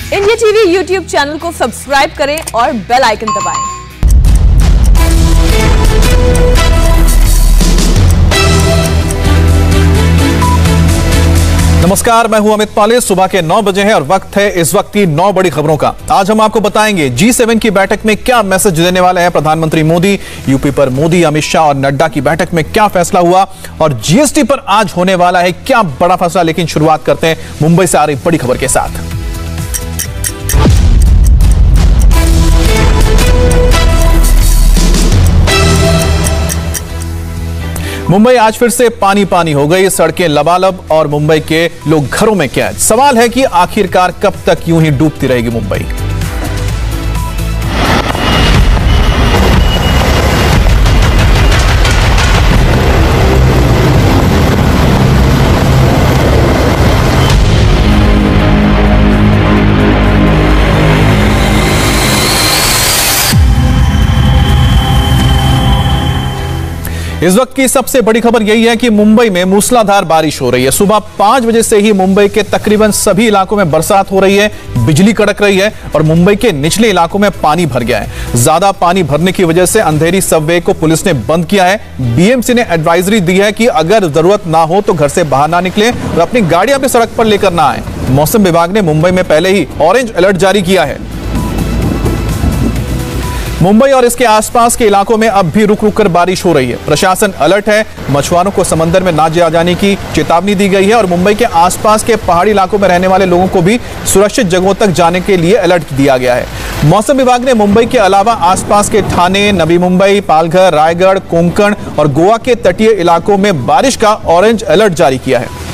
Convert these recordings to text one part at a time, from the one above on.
India TV YouTube channel को subscribe करें और बेल आइकन दबाएं। नमस्कार, मैं हूं अमित पाले। सुबह के 9 बजे हैं और वक्त है इस वक्त की 9 बड़ी खबरों का। आज हम आपको बताएंगे G7 की बैठक में क्या मैसेज देने वाले हैं प्रधानमंत्री मोदी। यूपी पर मोदी, अमित शाह और नड्डा की बैठक में क्या फैसला हुआ और जीएसटी पर आज होने वाला है क्या बड़ा फैसला। लेकिन शुरुआत करते हैं मुंबई से आ रही बड़ी खबर के साथ। मुंबई आज फिर से पानी पानी हो गई, सड़कें लबालब और मुंबई के लोग घरों में कैद। सवाल है कि आखिरकार कब तक यूं ही डूबती रहेगी मुंबई। इस वक्त की सबसे बड़ी खबर यही है कि मुंबई में मूसलाधार बारिश हो रही है। सुबह 5 बजे से ही मुंबई के तकरीबन सभी इलाकों में बरसात हो रही है, बिजली कड़क रही है और मुंबई के निचले इलाकों में पानी भर गया है। ज्यादा पानी भरने की वजह से अंधेरी सबवे को पुलिस ने बंद किया है। बीएमसी ने एडवाइजरी दी है कि अगर जरूरत ना हो तो घर से बाहर ना निकले और अपनी गाड़ियां भी सड़क पर लेकर ना आए। मौसम विभाग ने मुंबई में पहले ही ऑरेंज अलर्ट जारी किया है। मुंबई और इसके आसपास के इलाकों में अब भी रुक रुक कर बारिश हो रही है। प्रशासन अलर्ट है। मछुआरों को समंदर में ना जाने की चेतावनी दी गई है और मुंबई के आसपास के पहाड़ी इलाकों में रहने वाले लोगों को भी सुरक्षित जगहों तक जाने के लिए अलर्ट दिया गया है। मौसम विभाग ने मुंबई के अलावा आसपास के ठाणे, नवी मुंबई, पालघर, रायगढ़, कोंकण और गोवा के तटीय इलाकों में बारिश का ऑरेंज अलर्ट जारी किया है।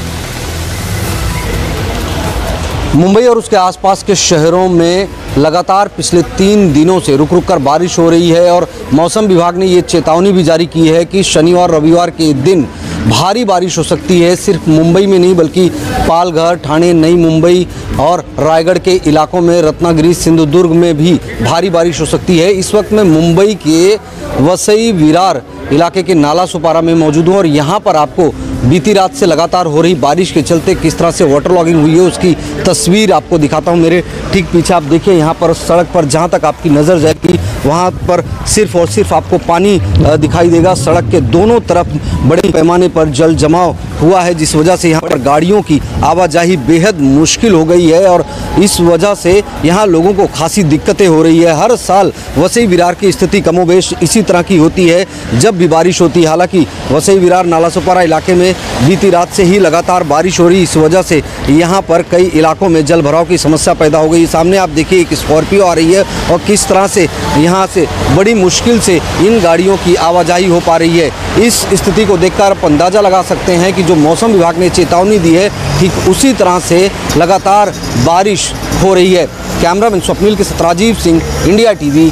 मुंबई और उसके आसपास के शहरों में लगातार पिछले 3 दिनों से रुक रुक कर बारिश हो रही है और मौसम विभाग ने ये चेतावनी भी जारी की है कि शनिवार रविवार के दिन भारी बारिश हो सकती है। सिर्फ मुंबई में नहीं बल्कि पालघर, ठाणे, नई मुंबई और रायगढ़ के इलाकों में, रत्नागिरी, सिंधुदुर्ग में भी भारी बारिश हो सकती है। इस वक्त मैं मुंबई के वसई विरार इलाके के नाला सुपारा में मौजूद हूँ और यहाँ पर आपको बीती रात से लगातार हो रही बारिश के चलते किस तरह से वाटर लॉगिंग हुई है उसकी तस्वीर आपको दिखाता हूँ। मेरे ठीक पीछे आप देखिए, यहाँ पर सड़क पर जहाँ तक आपकी नज़र जाएगी वहाँ पर सिर्फ और सिर्फ आपको पानी दिखाई देगा। सड़क के दोनों तरफ बड़े पैमाने पर जल जमाव हुआ है, जिस वजह से यहाँ पर गाड़ियों की आवाजाही बेहद मुश्किल हो गई है और इस वजह से यहाँ लोगों को खासी दिक्कतें हो रही है। हर साल वसई विरार की स्थिति कमोबेश इसी तरह की होती है जब भी बारिश होती है। हालांकि वसई विरार नालासोपारा इलाके में बीती रात से ही लगातार बारिश हो रही, इस वजह से यहाँ पर कई इलाकों में जल भराव की समस्या पैदा हो गई। सामने आप देखिए एक स्कॉर्पियो आ रही है और किस तरह से यहाँ से बड़ी मुश्किल से इन गाड़ियों की आवाजाही हो पा रही है। इस स्थिति को देखकर आप अंदाज़ा लगा सकते हैं कि जो मौसम विभाग ने चेतावनी दी है ठीक उसी तरह से लगातार बारिश हो रही है। कैमरामैन स्वप्निल के साथ Rajiv Singh, India TV,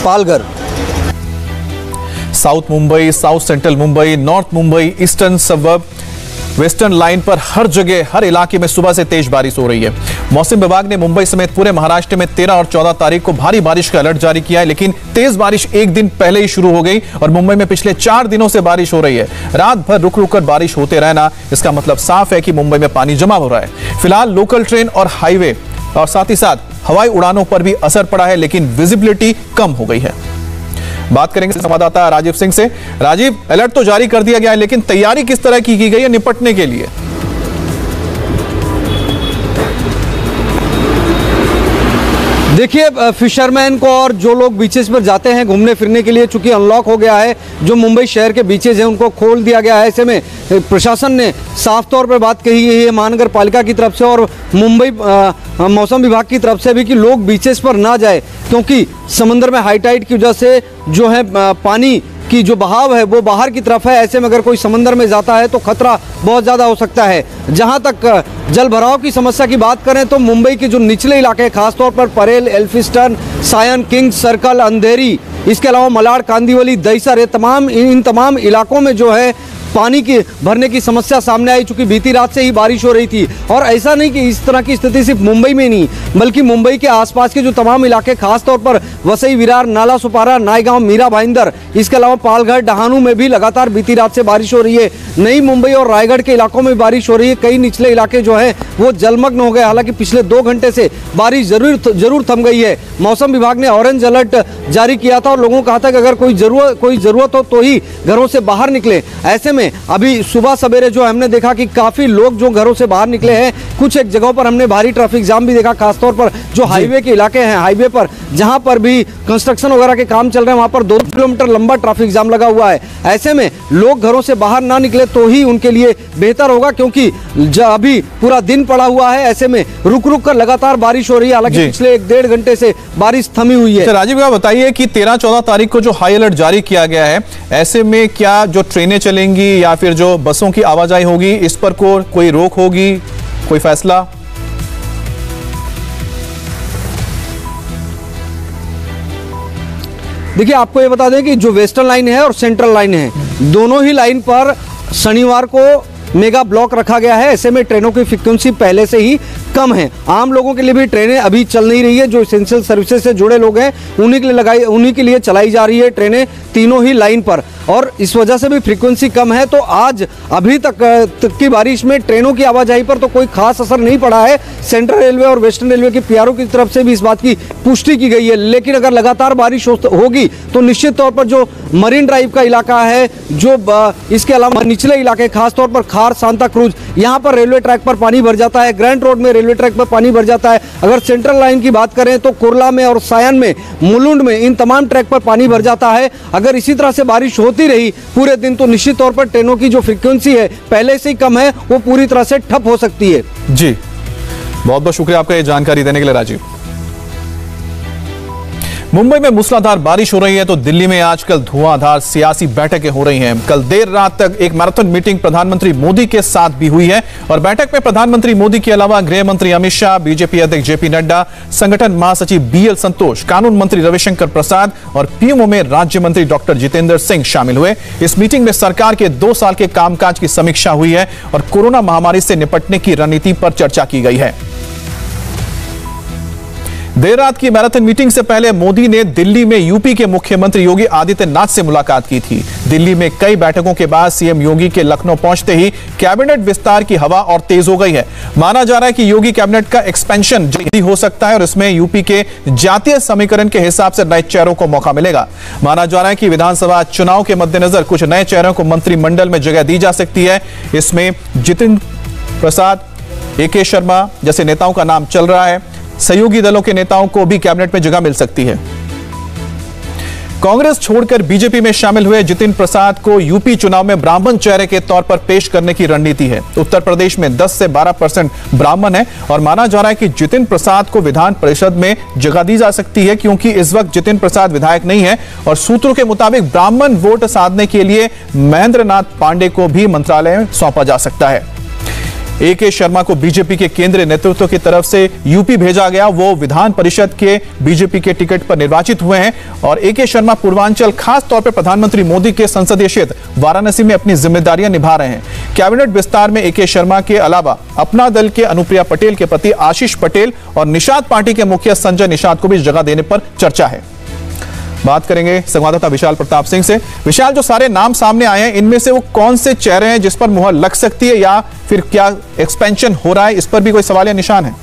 Palghar. South Mumbai, south central Mumbai, north Mumbai, eastern suburb, western line पर हर जगह हर इलाके में सुबह से तेज बारिश हो रही है। मौसम विभाग ने मुंबई समेत पूरे महाराष्ट्र में 13 और 14 तारीख को भारी बारिश का अलर्ट जारी किया है, लेकिन तेज बारिश एक दिन पहले ही शुरू हो गई और मुंबई में पिछले 4 दिनों से बारिश हो रही है। रात भर रुक रुक कर बारिश होते रहना, इसका मतलब साफ है कि मुंबई में पानी जमा हो रहा है। फिलहाल लोकल ट्रेन और हाईवे और साथ ही साथ हवाई उड़ानों पर भी असर पड़ा है, लेकिन विजिबिलिटी कम हो गई है। बात करेंगे संवाददाता राजीव सिंह से। राजीव, अलर्ट तो जारी कर दिया गया है, लेकिन तैयारी किस तरह की गई है निपटने के लिए? देखिए, फिशरमैन को और जो लोग बीचेस पर जाते हैं घूमने फिरने के लिए, चूंकि अनलॉक हो गया है, जो मुंबई शहर के बीचेस हैं उनको खोल दिया गया है। ऐसे में प्रशासन ने साफ तौर पर बात कही है महानगर पालिका की तरफ से और मुंबई मौसम विभाग की तरफ से भी कि लोग बीचेस पर ना जाए, क्योंकि समंदर में हाई टाइड की वजह से जो है पानी की जो बहाव है वो बाहर की तरफ है। ऐसे में अगर कोई समंदर में जाता है तो खतरा बहुत ज़्यादा हो सकता है। जहां तक जल भराव की समस्या की बात करें तो मुंबई के जो निचले इलाके, खासतौर पर परेल, एल्फिस्टन, सायन, किंग्स सर्कल, अंधेरी, इसके अलावा मलाड, कांदिवली, दहिसर, इन तमाम इलाकों में जो है पानी की भरने की समस्या सामने आई, चूंकि बीती रात से ही बारिश हो रही थी। और ऐसा नहीं कि इस तरह की स्थिति सिर्फ मुंबई में नहीं, बल्कि मुंबई के आसपास के जो तमाम इलाके, खासतौर पर वसई विरार, नाला सुपारा, नायगांव, मीरा भाईंदर, इसके अलावा पालघर, डहानू में भी लगातार बीती रात से बारिश हो रही है। नई मुंबई और रायगढ़ के इलाकों में बारिश हो रही है। कई निचले इलाके जो है वो जलमग्न हो गए। हालांकि पिछले 2 घंटे से बारिश जरूर थम गई है। मौसम विभाग ने ऑरेंज अलर्ट जारी किया था और लोगों को कहा था कि अगर कोई जरूरत हो तो ही घरों से बाहर निकले। ऐसे में अभी सुबह सवेरे जो हमने देखा कि काफी लोग जो घरों से बाहर निकले हैं। कुछ एक जगहों पर हमने भारी ट्रैफिक जाम भी देखा, खासतौर पर जो हाईवे के इलाके हैं, हाईवे पर जहां पर भी कंस्ट्रक्शन वगैरह के काम चल रहे हैं, वहां पर 2 किलोमीटर लंबा ट्रैफिक जाम लगा हुआ है। ऐसे में लोग घरों से बाहर ना निकले तो ही उनके लिए बेहतर होगा, क्योंकि अभी पूरा दिन पड़ा हुआ है। ऐसे में रुक रुक कर लगातार बारिश हो रही है। हालांकि पिछले 1-1.5 घंटे से बारिश थमी हुई है। राजीव आप बताइए कि 13-14 तारीख को जो हाई अलर्ट जारी किया गया है, ऐसे में क्या जो ट्रेनें चलेंगी या फिर जो बसों की आवाजाही होगी, इस पर कोई रोक होगी, कोई फैसला? देखिए, आपको ये बता दें कि जो वेस्टर्न लाइन है और सेंट्रल लाइन है, दोनों ही लाइन पर शनिवार को मेगा ब्लॉक रखा गया है। ऐसे में ट्रेनों की फ्रीक्वेंसी पहले से ही कम है। आम लोगों के लिए भी ट्रेनें अभी चल नहीं रही है। जो एसेंशियल सर्विसेज से जुड़े लोग हैं उन्हीं के लिए चलाई जा रही है ट्रेनें तीनों ही लाइन पर, और इस वजह से भी फ्रीक्वेंसी कम है। तो आज अभी तक की बारिश में ट्रेनों की आवाजाही पर तो कोई खास असर नहीं पड़ा है। सेंट्रल रेलवे और वेस्टर्न रेलवे के पीआरओ की तरफ से भी इस बात की पुष्टि की गई है। लेकिन अगर लगातार बारिश होगी तो निश्चित तौर पर जो मरीन ड्राइव का इलाका है, जो इसके अलावा निचले इलाके, खासतौर पर खार, सांता क्रूज, यहाँ पर रेलवे ट्रैक पर पानी भर जाता है। ग्रैंड रोड में रेलवे ट्रैक पर पानी भर जाता है। अगर सेंट्रल लाइन की बात करें तो कुर्ला में और सायन में, मुलुंड में, इन तमाम ट्रैक पर पानी भर जाता है। अगर इसी तरह से बारिश होती रही पूरे दिन तो निश्चित तौर पर ट्रेनों की जो फ्रीक्वेंसी है पहले से ही कम है, वो पूरी तरह से ठप हो सकती है। जी, बहुत बहुत शुक्रिया आपका ये जानकारी देने के लिए राजीव। मुंबई में मूसलाधार बारिश हो रही है तो दिल्ली में आजकल धुआंधार सियासी बैठकें हो रही हैं। कल देर रात तक एक मैराथन मीटिंग प्रधानमंत्री मोदी के साथ भी हुई है और बैठक में प्रधानमंत्री मोदी के अलावा गृह मंत्री अमित शाह, बीजेपी अध्यक्ष जेपी नड्डा, संगठन महासचिव बीएल संतोष, कानून मंत्री रविशंकर प्रसाद और पीएमओ में राज्य मंत्री डॉक्टर जितेंद्र सिंह शामिल हुए। इस मीटिंग में सरकार के 2 साल के कामकाज की समीक्षा हुई है और कोरोना महामारी से निपटने की रणनीति पर चर्चा की गई है। देर रात की मैराथन मीटिंग से पहले मोदी ने दिल्ली में यूपी के मुख्यमंत्री योगी आदित्यनाथ से मुलाकात की थी। दिल्ली में कई बैठकों के बाद सीएम योगी के लखनऊ पहुंचते ही कैबिनेट विस्तार की हवा और तेज हो गई है। माना जा रहा है कि योगी कैबिनेट का एक्सपेंशन जल्दी हो सकता है और इसमें यूपी के जातीय समीकरण के हिसाब से नए चेहरों को मौका मिलेगा। माना जा रहा है कि विधानसभा चुनाव के मद्देनजर कुछ नए चेहरों को मंत्रिमंडल में जगह दी जा सकती है। इसमें जितेंद्र प्रसाद, AK शर्मा जैसे नेताओं का नाम चल रहा है। सहयोगी दलों के नेताओं को भी कैबिनेट में जगह मिल सकती है। कांग्रेस छोड़कर बीजेपी में शामिल हुए जितेंद्र प्रसाद को यूपी चुनाव में ब्राह्मण चेहरे के तौर पर पेश करने की रणनीति है। उत्तर प्रदेश में 10 से 12% ब्राह्मण है और माना जा रहा है कि जितेंद्र प्रसाद को विधान परिषद में जगह दी जा सकती है, क्योंकि इस वक्त जितेंद्र प्रसाद विधायक नहीं है और सूत्रों के मुताबिक ब्राह्मण वोट साधने के लिए महेंद्र नाथ पांडे को भी मंत्रालय सौंपा जा सकता है। AK शर्मा को बीजेपी के केंद्रीय नेतृत्व की तरफ से यूपी भेजा गया। वो विधान परिषद के बीजेपी के टिकट पर निर्वाचित हुए हैं और AK शर्मा पूर्वांचल, खास तौर पर प्रधानमंत्री मोदी के संसदीय क्षेत्र वाराणसी में अपनी जिम्मेदारियां निभा रहे हैं। कैबिनेट विस्तार में AK शर्मा के अलावा अपना दल के अनुप्रिया पटेल के पति आशीष पटेल और निषाद पार्टी के मुखिया संजय निषाद को भी जगह देने पर चर्चा है। बात करेंगे संवाददाता विशाल प्रताप सिंह से। विशाल, जो सारे नाम सामने आए हैं इनमें से वो कौन से चेहरे हैं जिस पर मुहर लग सकती है या फिर क्या एक्सपेंशन हो रहा है, इस पर भी कोई सवाल या निशान है?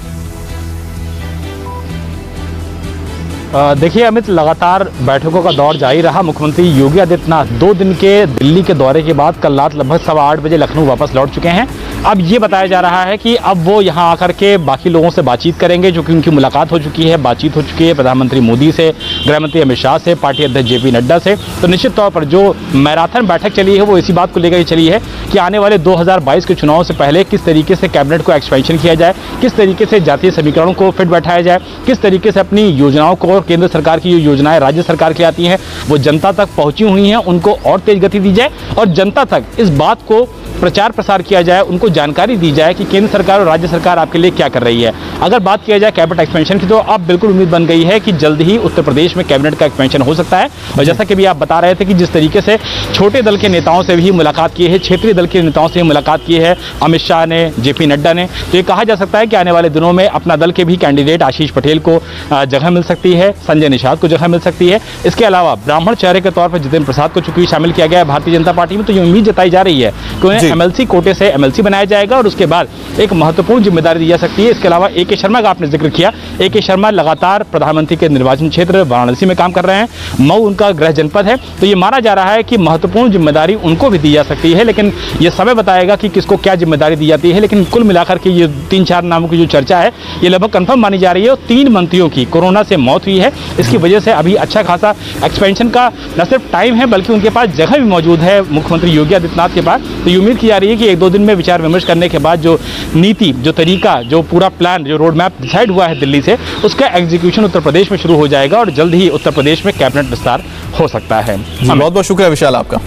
देखिए अमित, लगातार बैठकों का दौर जारी रहा। मुख्यमंत्री योगी आदित्यनाथ 2 दिन के दिल्ली के दौरे के बाद कल रात लगभग 8:15 बजे लखनऊ वापस लौट चुके हैं। अब ये बताया जा रहा है कि अब वो यहाँ आकर के बाकी लोगों से बातचीत करेंगे, जो कि उनकी मुलाकात हो चुकी है, बातचीत हो चुकी है प्रधानमंत्री मोदी से, गृह मंत्री अमित शाह से, पार्टी अध्यक्ष जेपी नड्डा से। तो निश्चित तौर पर जो मैराथन बैठक चली है वो इसी बात को लेकर ही चली है कि आने वाले 2022 के चुनाव से पहले किस तरीके से कैबिनेट को एक्सपेंशन किया जाए, किस तरीके से जातीय समीकरणों को फिट बैठाया जाए, किस तरीके से अपनी योजनाओं को, केंद्र सरकार की जो योजनाएं राज्य सरकार की आती हैं वो जनता तक पहुंची हुई हैं उनको और तेज गति दी जाए और जनता तक इस बात को प्रचार प्रसार किया जाए, उनको जानकारी दी जाए कि केंद्र सरकार और राज्य सरकार आपके लिए क्या कर रही है। अगर बात किया जाए कैबिनेट एक्सपेंशन की, तो अब बिल्कुल उम्मीद बन गई है कि जल्द ही उत्तर प्रदेश में कैबिनेट का एक्सपेंशन हो सकता है। और जैसा कि भी आप बता रहे थे कि जिस तरीके से छोटे दल के नेताओं से भी मुलाकात की है, क्षेत्रीय दल के नेताओं से मुलाकात की है अमित शाह ने, जेपी नड्डा ने, तो ये कहा जा सकता है कि आने वाले दिनों में अपना दल के भी कैंडिडेट आशीष पटेल को जगह मिल सकती है, संजय निषाद को जगह मिल सकती है। इसके अलावा ब्राह्मण चेहरे के तौर पर जितेंद्र प्रसाद को चूंकि शामिल किया गया है भारतीय जनता पार्टी में, तो ये उम्मीद जताई जा रही है कि उन्हें एमएलसी कोटे से एमएलसी बनाया जाएगा और उसके बाद एक महत्वपूर्ण जिम्मेदारी दी जा सकती है। इसके अलावा ए.के. शर्मा का आपने जिक्र किया, ए.के. शर्मा लगातार प्रधानमंत्री के निर्वाचन क्षेत्र वाराणसी में काम कर रहे हैं, मऊ उनका गृह जनपद है, तो ये माना जा रहा है कि महत्वपूर्ण जिम्मेदारी उनको भी दी जा सकती है। लेकिन ये समय बताएगा कि किसको क्या जिम्मेदारी दी जाती है। लेकिन कुल मिलाकर के ये 3-4 नामों की जो चर्चा है ये लगभग कंफर्म मानी जा रही है। और 3 मंत्रियों की कोरोना से मौत हुई है, इसकी वजह से अभी अच्छा खासा एक्सपेंशन का न सिर्फ टाइम है बल्कि उनके पास जगह भी मौजूद है मुख्यमंत्री योगी आदित्यनाथ के पास। तो ये उम्मीद की जा रही है कि 1-2 दिन में विचार विमर्श करने के बाद जो नीति, जो तरीका, जो पूरा प्लान, जो रोड मैप डिसाइड हुआ है दिल्ली से, उसका एग्जीक्यूशन उत्तर प्रदेश में शुरू हो जाएगा और जल्द ही उत्तर प्रदेश में कैबिनेट विस्तार हो सकता है। बहुत बहुत शुक्रिया विशाल आपका।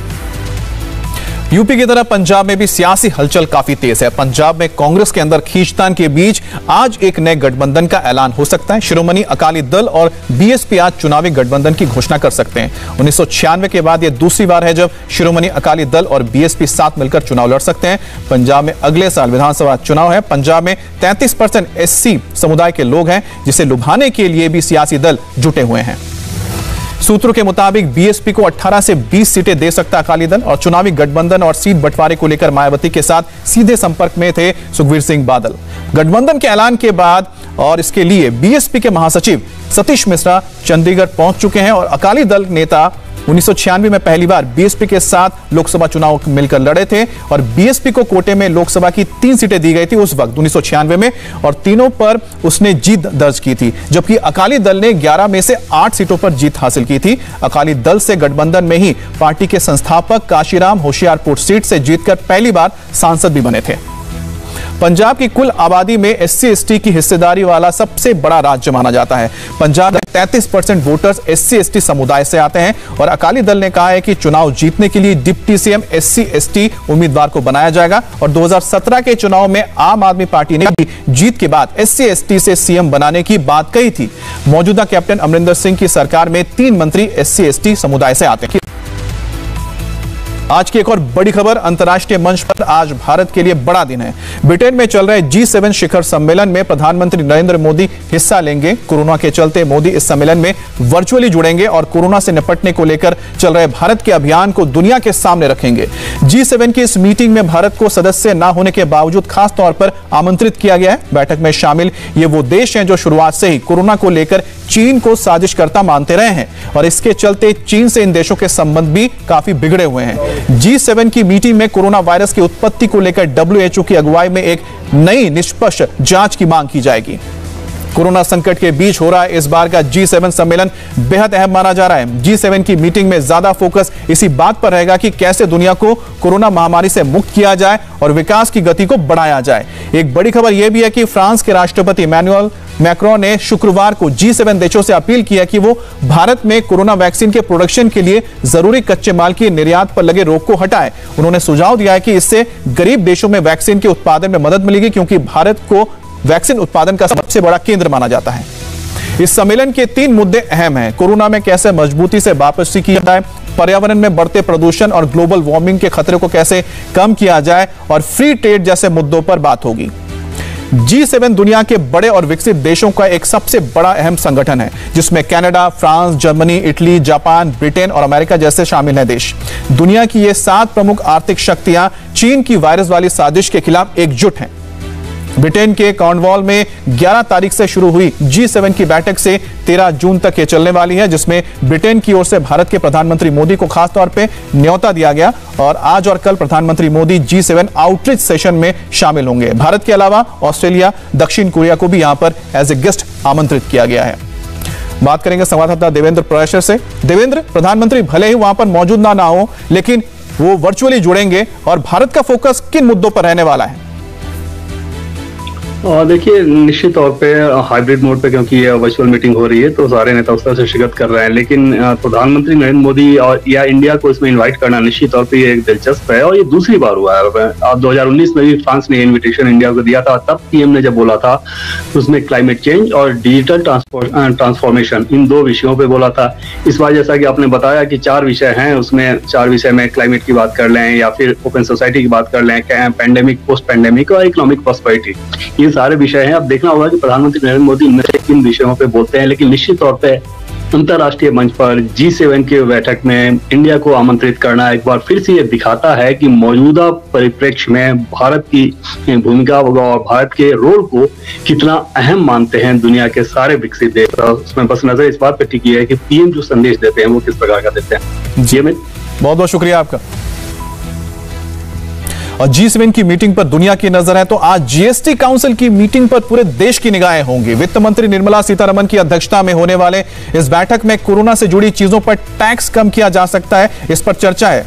यूपी की तरह पंजाब में भी सियासी हलचल काफी तेज है। पंजाब में कांग्रेस के अंदर खींचतान के बीच आज एक नए गठबंधन का ऐलान हो सकता है। शिरोमणि अकाली दल और बीएसपी आज चुनावी गठबंधन की घोषणा कर सकते हैं। 1996 के बाद यह दूसरी बार है जब शिरोमणि अकाली दल और बीएसपी साथ मिलकर चुनाव लड़ सकते हैं। पंजाब में अगले साल विधानसभा चुनाव है। पंजाब में 33% एससी समुदाय के लोग हैं, जिसे लुभाने के लिए भी सियासी दल जुटे हुए हैं। सूत्रों के मुताबिक बीएसपी को 18 से 20 सीटें दे सकता अकाली दल और चुनावी गठबंधन और सीट बंटवारे को लेकर मायावती के साथ सीधे संपर्क में थे सुखबीर सिंह बादल। गठबंधन के ऐलान के बाद और इसके लिए बीएसपी के महासचिव सतीश मिश्रा चंडीगढ़ पहुंच चुके हैं और अकाली दल नेता 1996 में पहली बार बीएसपी के साथ लोकसभा चुनाव मिलकर लड़े थे और बीएसपी को कोटे में लोकसभा की 3 सीटें दी गई थी उस वक्त 1996 में, और तीनों पर उसने जीत दर्ज की थी, जबकि अकाली दल ने 11 में से 8 सीटों पर जीत हासिल की थी। अकाली दल से गठबंधन में ही पार्टी के संस्थापक काशीराम होशियारपुर सीट से जीतकर पहली बार सांसद भी बने थे। पंजाब की कुल आबादी में एससी एसटी की हिस्सेदारी वाला सबसे बड़ा राज्य माना जाता है। पंजाब में 33% वोटर्स एससी एसटी समुदाय से आते हैं और अकाली दल ने कहा है कि चुनाव जीतने के लिए डिप्टी सीएम एससी एसटी उम्मीदवार को बनाया जाएगा और 2017 के चुनाव में आम आदमी पार्टी ने भी जीत के बाद एससी एसटी से सीएम बनाने की बात कही थी। मौजूदा कैप्टन अमरिंदर सिंह की सरकार में 3 मंत्री एससी एसटी समुदाय से आते हैं। आज की एक और बड़ी खबर, अंतर्राष्ट्रीय मंच पर आज भारत के लिए बड़ा दिन है। ब्रिटेन में चल रहे G7 शिखर सम्मेलन में प्रधानमंत्री नरेंद्र मोदी हिस्सा लेंगे। कोरोना के चलते मोदी इस सम्मेलन में वर्चुअली जुड़ेंगे और कोरोना से निपटने को लेकर चल रहे भारत के अभियान को दुनिया के सामने रखेंगे। G7 की इस मीटिंग में भारत को सदस्य न होने के बावजूद खास तौर पर आमंत्रित किया गया है। बैठक में शामिल ये वो देश हैं जो शुरुआत से ही कोरोना को लेकर चीन को साजिशकर्ता मानते रहे हैं और इसके चलते चीन से इन देशों के संबंध भी काफी बिगड़े हुए हैं। G7 की मीटिंग में कोरोना वायरस की उत्पत्ति को लेकर WHO की अगुवाई में एक नई निष्पक्ष जांच की मांग की जाएगी। कोरोना संकट के बीच हो रहा है इस बार का G7 सम्मेलन बेहद अहम माना जा रहा है। G7 की मीटिंग में ज्यादा फोकस इसी बात पर रहेगा कि कैसे दुनिया को कोरोना महामारी से मुक्त किया जाए और विकास की गति को बढ़ाया जाए। एक बड़ी खबर यह भी है कि फ्रांस के राष्ट्रपति इमैनुअल मैक्रोन ने शुक्रवार को G7 देशों से अपील की है कि वो भारत में कोरोना वैक्सीन के प्रोडक्शन के लिए जरूरी कच्चे माल की निर्यात पर लगे रोक को हटाए। उन्होंने सुझाव दिया है कि इससे गरीब देशों में वैक्सीन के उत्पादन में मदद मिलेगी, क्योंकि भारत को वैक्सीन उत्पादन का सबसे बड़ा केंद्र माना जाता है। इस सम्मेलन के 3 मुद्दे अहम हैं। कोरोना में कैसे मजबूती से वापसी की जाए, पर्यावरण में बढ़ते प्रदूषण और ग्लोबल वार्मिंग के खतरे को कैसे कम किया जाए और फ्री ट्रेड जैसे मुद्दों पर बात होगी। G7 दुनिया के बड़े और विकसित देशों का एक सबसे बड़ा अहम संगठन है, जिसमें Canada, France, Germany, Italy, Japan, Britain और अमेरिका जैसे शामिल हैं देश। दुनिया की ये 7 प्रमुख आर्थिक शक्तियां चीन की वायरस वाली साजिश के खिलाफ एकजुट हैं। ब्रिटेन के कॉर्नवॉल में 11 तारीख से शुरू हुई G7 की बैठक से 13 जून तक ये चलने वाली है, जिसमें ब्रिटेन की ओर से भारत के प्रधानमंत्री मोदी को खास तौर पे न्योता दिया गया और आज और कल प्रधानमंत्री मोदी G7 आउटरीच सेशन में शामिल होंगे। भारत के अलावा ऑस्ट्रेलिया, दक्षिण कोरिया को भी यहां पर एज ए गेस्ट आमंत्रित किया गया है। बात करेंगे संवाददाता देवेंद्र प्रयाशर से। देवेंद्र, प्रधानमंत्री भले ही वहां पर मौजूद ना हो, लेकिन वो वर्चुअली जुड़ेंगे और भारत का फोकस किन मुद्दों पर रहने वाला है? देखिए, निश्चित तौर पे हाइब्रिड मोड पे, क्योंकि ये वर्चुअल मीटिंग हो रही है तो सारे नेता उस तरह से शिरकत कर रहे हैं, लेकिन प्रधानमंत्री नरेंद्र मोदी और या इंडिया को इसमें इनवाइट करना निश्चित तौर पे ये एक दिलचस्प है। और ये दूसरी बार हुआ है। 2019 में भी फ्रांस ने इन्विटेशन इंडिया को दिया था, तब पीएम ने जब बोला था तो उसमें क्लाइमेट चेंज और डिजिटल ट्रांसफॉर्मेशन, इन 2 विषयों पर बोला था। इस बार जैसा कि आपने बताया कि 4 विषय हैं, उसमें 4 विषय में क्लाइमेट की बात कर लें या फिर ओपन सोसाइटी की बात कर लें, पैंडेमिक, पोस्ट पैंडेमिक और इकोनॉमिक प्रॉस्पेरिटी, ये सारे विषय हैं। अब देखना होगा कि प्रधानमंत्री नरेंद्र मोदी इनमें से किन विषयों पे बोलते हैं, लेकिन निश्चित तौर पे अंतर्राष्ट्रीय मंच पर G7 के बैठक में इंडिया को आमंत्रित करना एक बार फिर से ये दिखाता है कि मौजूदा परिप्रेक्ष्य में भारत की भूमिका और भारत के रोल को कितना अहम मानते हैं दुनिया के सारे विकसित देश। उसमें बस नजर इस बात पर टिकी है कि पीएम जो संदेश देते हैं वो किस प्रकार का देते हैं। जी अमित, बहुत बहुत शुक्रिया आपका। और G7 की मीटिंग पर दुनिया की नजर है तो आज जीएसटी काउंसिल की मीटिंग पर पूरे देश की निगाहें होंगी। वित्त मंत्री निर्मला सीतारमण की अध्यक्षता में होने वाले इस बैठक में कोरोना से जुड़ी चीजों पर टैक्स कम किया जा सकता है, इस पर चर्चा है।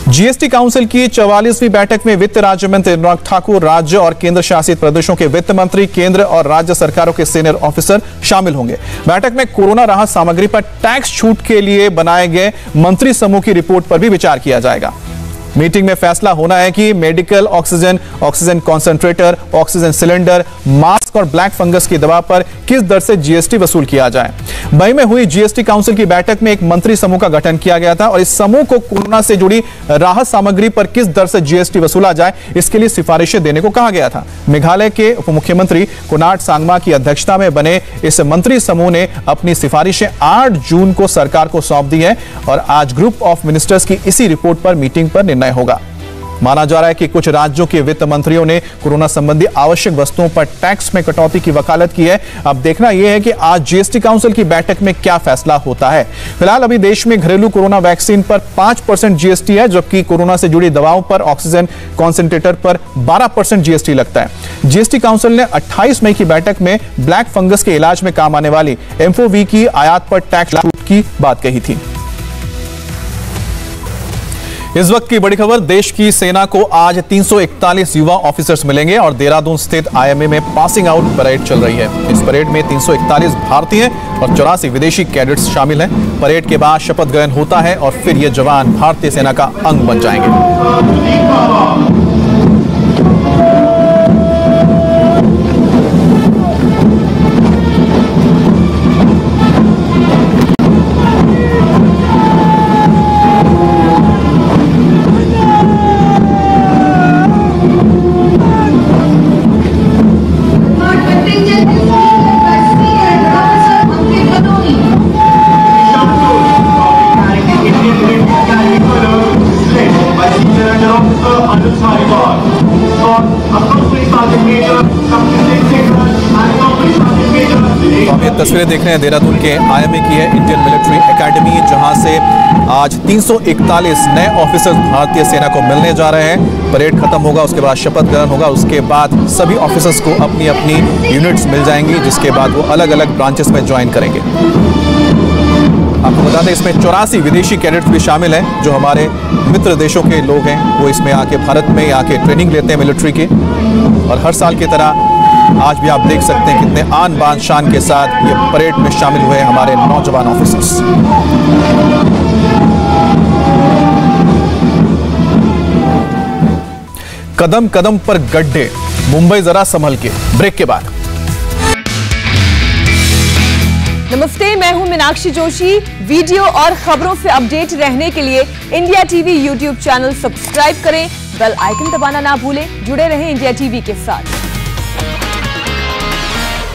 जीएसटी काउंसिल की 44वीं बैठक में वित्त राज्य मंत्री अनुराग ठाकुर, राज्य और केंद्र शासित प्रदेशों के वित्त मंत्री, केंद्र और राज्य सरकारों के सीनियर ऑफिसर शामिल होंगे। बैठक में कोरोना राहत सामग्री पर टैक्स छूट के लिए बनाए गए मंत्री समूह की रिपोर्ट पर भी विचार किया जाएगा। मीटिंग में फैसला होना है कि medical oxygen, oxygen concentrator, oxygen cylinder, mask और ब्लैक फंगस की दवा पर किस दर से जीएसटी वसूल किया जाए। मई में हुई जीएसटी काउंसिल की बैठक में एक मंत्री समूह का गठन किया गया था और इस समूह को कोरोना से जुड़ी राहत सामग्री पर किस दर से जीएसटी वसूला जाए, इसके लिए सिफारिशें देने को कहा गया था। मेघालय के उप मुख्यमंत्री कोनार्ड सांगमा की अध्यक्षता में बने इस मंत्री समूह ने अपनी सिफारिशें 8 जून को सरकार को सौंप दी है और आज ग्रुप ऑफ मिनिस्टर्स की इसी रिपोर्ट पर मीटिंग पर निर्णय होगा। माना जा रहा है कि कुछ राज्यों के वित्त मंत्रियों ने कोरोना संबंधी आवश्यक वस्तुओं पर टैक्स में कटौती की वकालत की है। अब देखना यह है कि आज जीएसटी काउंसिल की बैठक में क्या फैसला होता है। फिलहाल अभी देश में घरेलू कोरोना वैक्सीन पर 5% जीएसटी है, जबकि कोरोना से जुड़ी दवाओं पर, ऑक्सीजन कॉन्सेंट्रेटर पर 12% जीएसटी लगता है। जीएसटी काउंसिल ने 28 मई की बैठक में ब्लैक फंगस के इलाज में काम आने वाली एम्फोवी की आयात पर टैक्स छूट की बात कही थी। इस वक्त की बड़ी खबर, देश की सेना को आज 341 युवा ऑफिसर्स मिलेंगे और देहरादून स्थित आईएमए में पासिंग आउट परेड चल रही है। इस परेड में 341 भारतीय और 84 विदेशी कैडेट्स शामिल हैं। परेड के बाद शपथ ग्रहण होता है और फिर ये जवान भारतीय सेना का अंग बन जाएंगे। तस्वीरें देख रहे हैं देहरादून के आईएमए की है, इंडियन मिलिट्री एकेडमी, जहां से आज 341 नए ऑफिसर्स भारतीय सेना को मिलने जा रहे हैं। परेड खत्म होगा, उसके बाद शपथ ग्रहण होगा, उसके बाद सभी ऑफिसर्स को अपनी अपनी यूनिट्स मिल जाएंगी, जिसके बाद वो अलग अलग ब्रांचेस में ज्वाइन करेंगे। आपको बता दें इसमें 84 विदेशी कैडेट्स भी शामिल हैं, जो हमारे मित्र देशों के लोग हैं। वो इसमें आके भारत में आके ट्रेनिंग लेते हैं मिलिट्री की, और हर साल की तरह आज भी आप देख सकते हैं कितने आन बान शान के साथ ये परेड में शामिल हुए हमारे नौजवान ऑफिसर्स। कदम कदम पर गड्ढे, मुंबई जरा संभल के। ब्रेक के बाद नमस्ते, मैं हूं मीनाक्षी जोशी। वीडियो और खबरों से अपडेट रहने के लिए India TV YouTube channel subscribe करें, बेल आइकन दबाना ना भूलें। जुड़े रहें इंडिया टीवी के साथ।